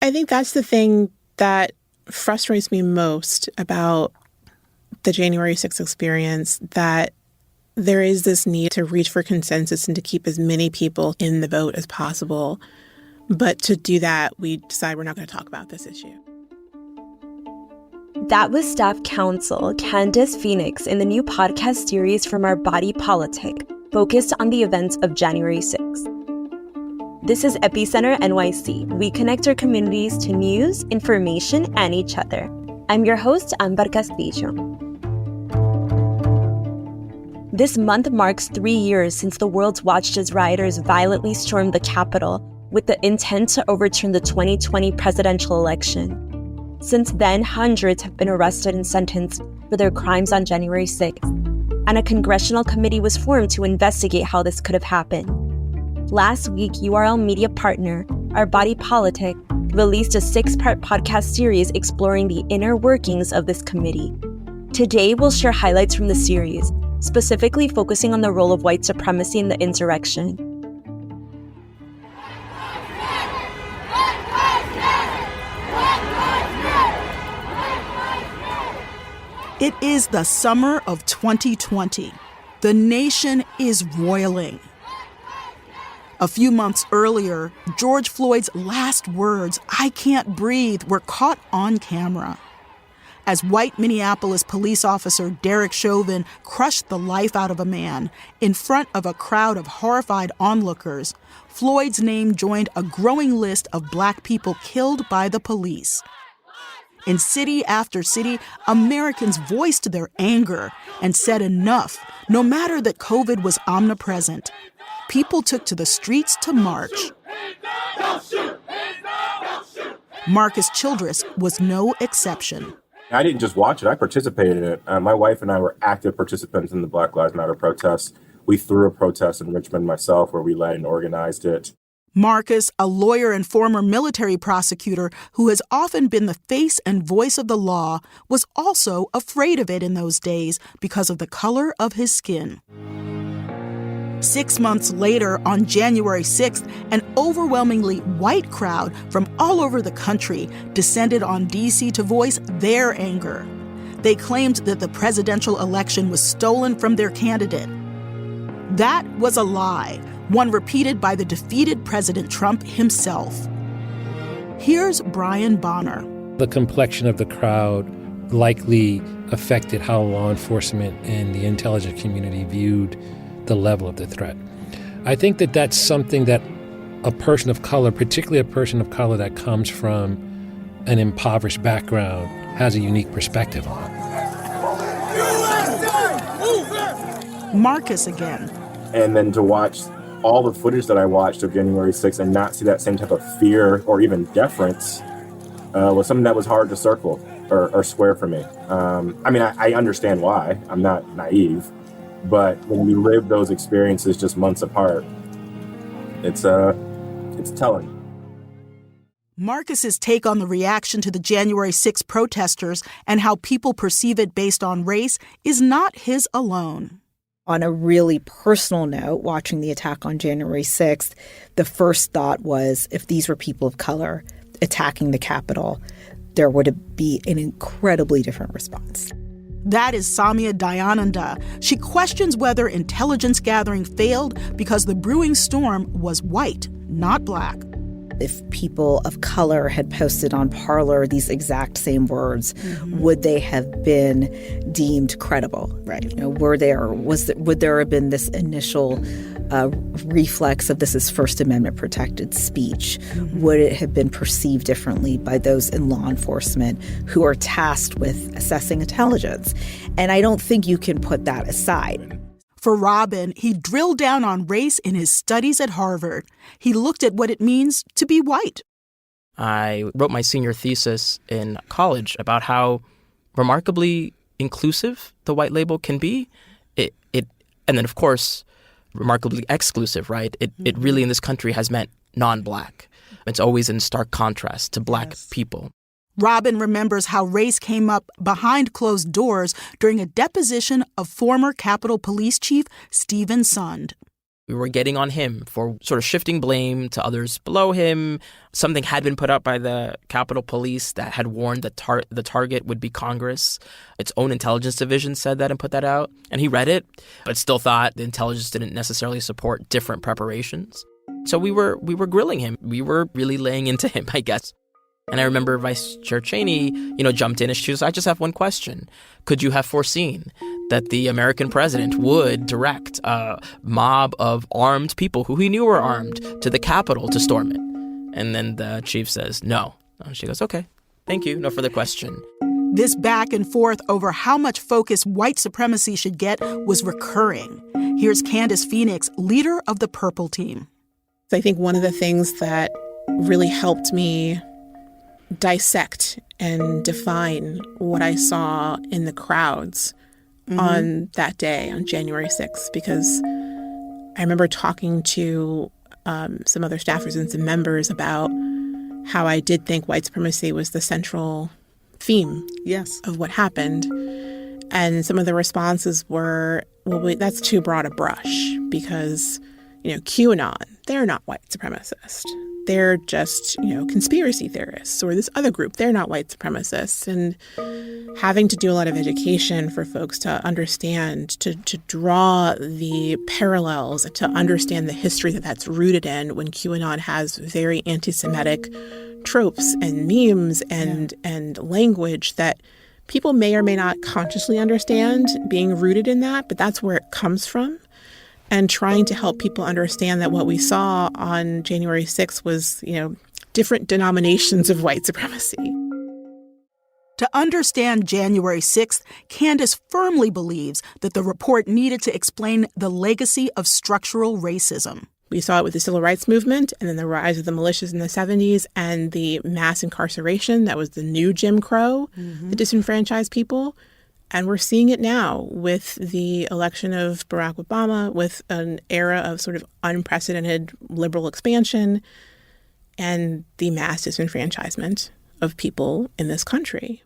I think that's the thing that frustrates me most about the January 6th experience, that there is this need to reach for consensus and to keep as many people in the vote as possible. But to do that, we decide we're not going to talk about this issue. That was staff counsel Candace Phoenix in the new podcast series from our Body Politic, focused on the events of January 6th. This is Epicenter NYC. We connect our communities to news, information, and each other. I'm your host, Amber Castillo. This month marks 3 years since the world watched as rioters violently stormed the Capitol with the intent to overturn the 2020 presidential election. Since then, hundreds have been arrested and sentenced for their crimes on January 6th, and a congressional committee was formed to investigate how this could have happened. Last week, URL media partner, our Body Politic, released a 6-part podcast series exploring the inner workings of this committee. Today, we'll share highlights from the series, specifically focusing on the role of white supremacy in the insurrection. It is the summer of 2020. The nation is roiling. A few months earlier, George Floyd's last words, "I can't breathe," were caught on camera. As white Minneapolis police officer Derek Chauvin crushed the life out of a man in front of a crowd of horrified onlookers, Floyd's name joined a growing list of Black people killed by the police. In city after city, Americans voiced their anger and said enough, no matter that COVID was omnipresent. People took to the streets to march. Marcus Childress was no exception. I didn't just watch it, I participated in it. My wife and I were active participants in the Black Lives Matter protests. We threw a protest in Richmond myself where we led and organized it. Marcus, a lawyer and former military prosecutor who has often been the face and voice of the law, was also afraid of it in those days because of the color of his skin. 6 months later, on January 6th, an overwhelmingly white crowd from all over the country descended on D.C. to voice their anger. They claimed that the presidential election was stolen from their candidate. That was a lie, one repeated by the defeated President Trump himself. Here's Brian Bonner. The complexion of the crowd likely affected how law enforcement and the intelligence community viewed the level of the threat. I think that that's something that a person of color, particularly a person of color that comes from an impoverished background, has a unique perspective on. Marcus again. And then to watch all the footage that I watched of January 6th and not see that same type of fear or even deference was something that was hard to circle or square for me. I understand why. I'm not naive. But when we live those experiences just months apart, it's telling. Marcus's take on the reaction to the January 6th protesters and how people perceive it based on race is not his alone. On a really personal note, watching the attack on January 6th, the first thought was if these were people of color attacking the Capitol, there would be an incredibly different response. That is Samia Dayananda. She questions whether intelligence gathering failed because the brewing storm was white, not Black. If people of color had posted on Parler these exact same words, would they have been deemed credible? Right? Would there have been this initial reflex of this is First Amendment protected speech? Would it have been perceived differently by those in law enforcement who are tasked with assessing intelligence? And I don't think you can put that aside. For Robin, he drilled down on race in his studies at Harvard. He looked at what it means to be white. I wrote my senior thesis in college about how remarkably inclusive the white label can be. And then, of course, remarkably exclusive, right? It really in this country has meant non-Black. It's always in stark contrast to Black people. Robin remembers how race came up behind closed doors during a deposition of former Capitol Police Chief Stephen Sund. We were getting on him for sort of shifting blame to others below him. Something had been put up by the Capitol Police that had warned that the target would be Congress. Its own intelligence division said that and put that out. And he read it, but still thought the intelligence didn't necessarily support different preparations. So we were grilling him. We were really laying into him, I guess. And I remember Vice Chair Cheney, jumped in and she was, I just have one question. Could you have foreseen that the American president would direct a mob of armed people who he knew were armed to the Capitol to storm it? And then the chief says, no. And she goes, okay, thank you. No further question. This back and forth over how much focus white supremacy should get was recurring. Here's Candace Phoenix, leader of the Purple Team. I think one of the things that really helped me dissect and define what I saw in the crowds on that day, on January 6th, because I remember talking to some other staffers and some members about how I did think white supremacy was the central theme of what happened. And some of the responses were, well, that's too broad a brush because, QAnon, they're not white supremacists. They're just, conspiracy theorists, or this other group, they're not white supremacists. And having to do a lot of education for folks to understand, to draw the parallels, to understand the history that's rooted in when QAnon has very anti-Semitic tropes and memes and language that people may or may not consciously understand being rooted in that, but that's where it comes from. And trying to help people understand that what we saw on January 6th was, different denominations of white supremacy. To understand January 6th, Candace firmly believes that the report needed to explain the legacy of structural racism. We saw it with the civil rights movement and then the rise of the militias in the 70s and the mass incarceration that was the new Jim Crow that disenfranchised people. And we're seeing it now with the election of Barack Obama, with an era of sort of unprecedented liberal expansion and the mass disenfranchisement of people in this country.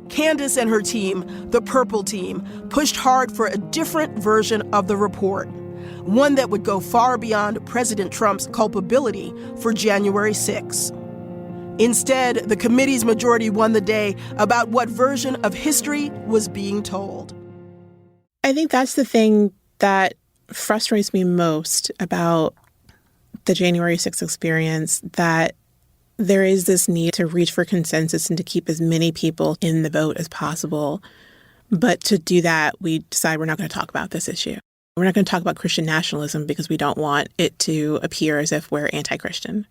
Candace and her team, the Purple Team, pushed hard for a different version of the report, one that would go far beyond President Trump's culpability for January 6th. Instead, the committee's majority won the day about what version of history was being told. I think that's the thing that frustrates me most about the January 6th experience, that there is this need to reach for consensus and to keep as many people in the vote as possible. But to do that, we decide we're not going to talk about this issue. We're not going to talk about Christian nationalism because we don't want it to appear as if we're anti-Christian.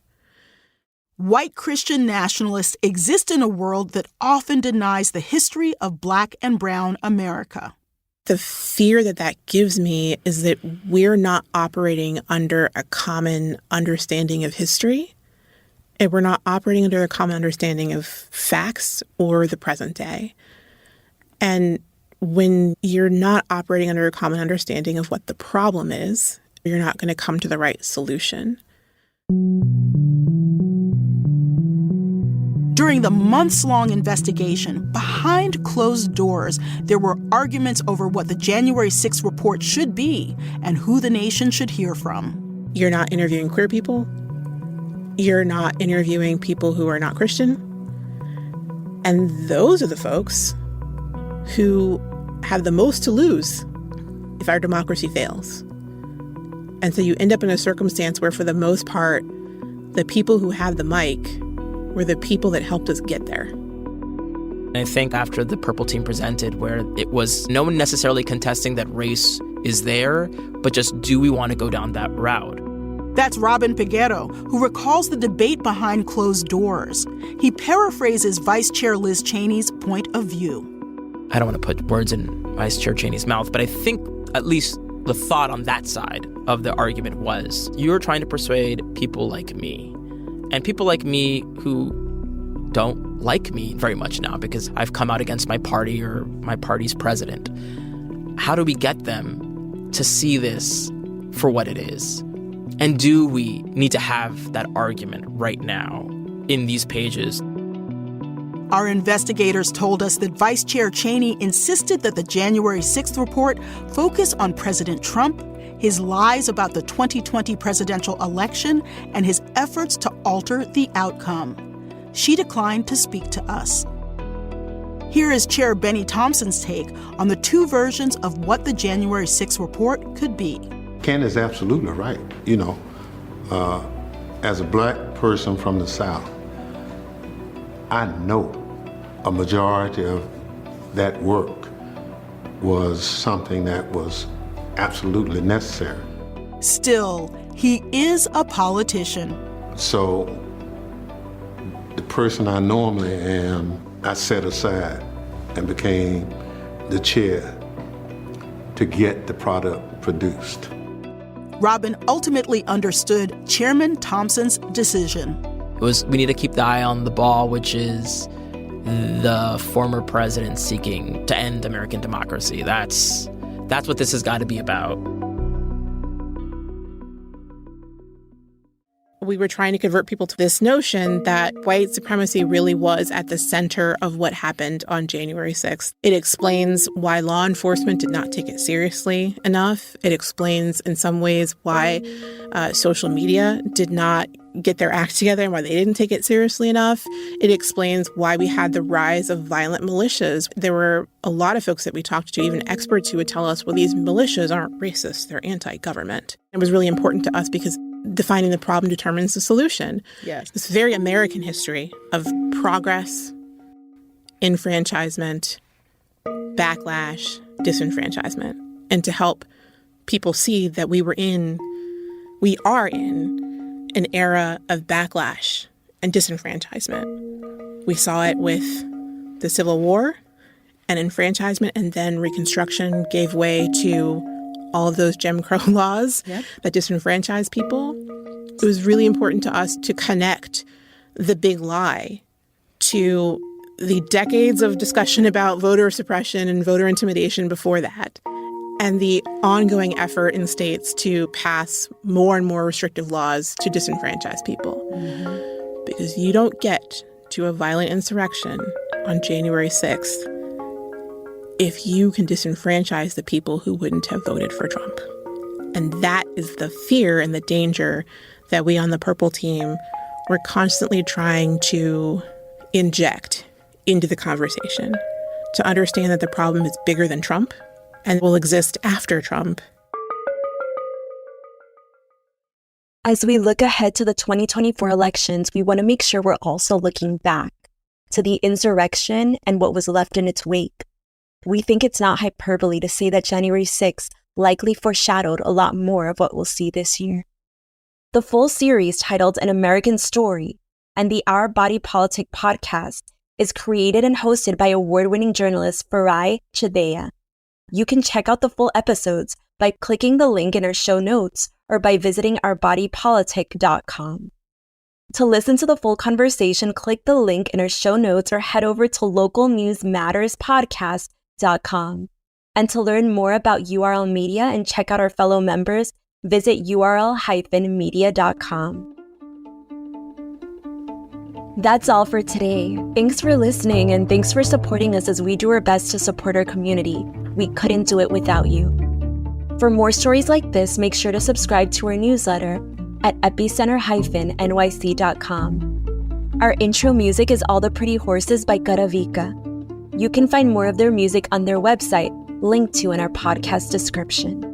White Christian nationalists exist in a world that often denies the history of Black and Brown America. The fear that gives me is that we're not operating under a common understanding of history, and we're not operating under a common understanding of facts or the present day. And when you're not operating under a common understanding of what the problem is, you're not going to come to the right solution. During the months-long investigation, behind closed doors, there were arguments over what the January 6th report should be and who the nation should hear from. You're not interviewing queer people. You're not interviewing people who are not Christian. And those are the folks who have the most to lose if our democracy fails. And so you end up in a circumstance where, for the most part, the people who have the mic were the people that helped us get there. I think after the Purple Team presented, where it was no one necessarily contesting that race is there, but just, do we want to go down that route? That's Robin Peguero, who recalls the debate behind closed doors. He paraphrases Vice Chair Liz Cheney's point of view. I don't want to put words in Vice Chair Cheney's mouth, but I think at least the thought on that side of the argument was, you're trying to persuade people like me. And people like me who don't like me very much now because I've come out against my party or my party's president. How do we get them to see this for what it is? And do we need to have that argument right now in these pages? Our investigators told us that Vice Chair Cheney insisted that the January 6th report focus on President Trump, his lies about the 2020 presidential election, and his efforts to alter the outcome. She declined to speak to us. Here is Chair Benny Thompson's take on the two versions of what the January 6th report could be. Ken is absolutely right. As a black person from the South, I know a majority of that work was something that was absolutely necessary. Still, he is a politician. So the person I normally am, I set aside and became the chair to get the product produced. Robin ultimately understood Chairman Thompson's decision. We need to keep the eye on the ball, which is the former president seeking to end American democracy. That's what this has got to be about. We were trying to convert people to this notion that white supremacy really was at the center of what happened on January 6th. It explains why law enforcement did not take it seriously enough. It explains in some ways why social media did not get their act together and why they didn't take it seriously enough. It explains why we had the rise of violent militias. There were a lot of folks that we talked to, even experts, who would tell us, well, these militias aren't racist, they're anti-government. It was really important to us because defining the problem determines the solution. Yes. This very American history of progress, enfranchisement, backlash, disenfranchisement, and to help people see that we are in an era of backlash and disenfranchisement. We saw it with the Civil War and enfranchisement, and then Reconstruction gave way to all of those Jim Crow laws that disenfranchised people. It was really important to us to connect the big lie to the decades of discussion about voter suppression and voter intimidation before that, and the ongoing effort in states to pass more and more restrictive laws to disenfranchise people. Mm-hmm. Because you don't get to a violent insurrection on January 6th if you can disenfranchise the people who wouldn't have voted for Trump. And that is the fear and the danger that we on the Purple Team were constantly trying to inject into the conversation, to understand that the problem is bigger than Trump and will exist after Trump. As we look ahead to the 2024 elections, we want to make sure we're also looking back to the insurrection and what was left in its wake. We think it's not hyperbole to say that January 6th likely foreshadowed a lot more of what we'll see this year. The full series, titled An American Story and the Our Body Politic podcast, is created and hosted by award-winning journalist Farai Chideya. You can check out the full episodes by clicking the link in our show notes or by visiting ourbodypolitic.com. To listen to the full conversation, click the link in our show notes or head over to localnewsmatterspodcast.com. And to learn more about URL Media and check out our fellow members, visit url-media.com. That's all for today. Thanks for listening, and thanks for supporting us as we do our best to support our community. We couldn't do it without you. For more stories like this, make sure to subscribe to our newsletter at epicenter-nyc.com. Our intro music is All the Pretty Horses by Karavika. You can find more of their music on their website, linked to in our podcast description.